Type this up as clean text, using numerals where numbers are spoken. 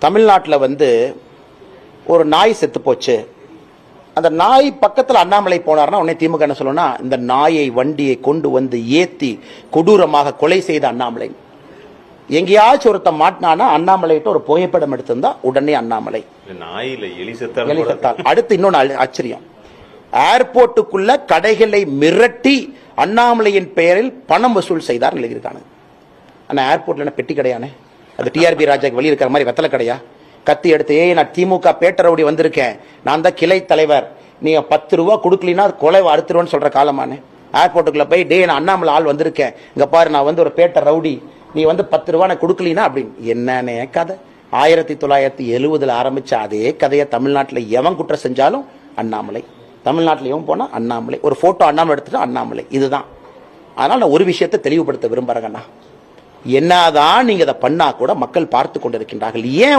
தமிழ்நாட்டில் ஒரு நாய் செத்து போச்சு. அந்த நாய் பக்கத்தில் அண்ணாமலை போனார்னா உடனே திமுக என்ன சொல்லணும்னா, இந்த நாயை வண்டியை கொண்டு வந்து ஏத்தி கொடூரமாக கொலை செய்த அண்ணாமலை. எங்கேயாச்சும் ஒருத்த மாட்டினானா அண்ணாமலைகிட்ட ஒரு புகைப்படம் எடுத்திருந்தா உடனே அண்ணாமலை. அடுத்து இன்னொன்னு ஆச்சரியம், ஏர்போர்ட்டுக்குள்ள கடைகளை மிரட்டி அண்ணாமலையின் பெயரில் பணம் வசூல் செய்தார் எழுதியிருக்காங்க. ஆனா ஏர்போர்ட்ல பெட்டி கடையானே, அது டிஆர்பி ராஜாக்கு வெளியே இருக்கிற மாதிரி வெத்தலை கடையா? கத்தி எடுத்து, நான் திமுக பேட்டரவுடி வந்திருக்கேன், நான் தான் கிளை தலைவர், நீங்க 10 ரூபா கொடுக்கலனா கொலை அறுத்துருவோன்னு சொல்ற காலமானே. ஏர்போர்ட்டுக்குள்ள போய், நான் அண்ணாமலை ஆள் வந்திருக்கேன், இங்க பாரு நான் ஒரு பேட்டர் ரவுடி, நீ 10 ரூபா நான் கொடுக்கலனா அப்படின்னு. என்னன்னே கதை. 1970 ஆரம்பிச்ச அதே கதையை தமிழ்நாட்டில் எவன் குற்றம் செஞ்சாலும் அண்ணாமலை, தமிழ்நாட்டில் எவன் போனா அண்ணாமலை, ஒரு போட்டோ அண்ணாமலை எடுத்துட்டு அண்ணாமலை. இதுதான். அதனால நான் ஒரு விஷயத்தை தெளிவுபடுத்த விரும்புறேங்கண்ணா, என்னதான் நீங்க அதை பண்ணா கூட மக்கள் பார்த்து கொண்டிருக்கின்றார்கள். ஏன்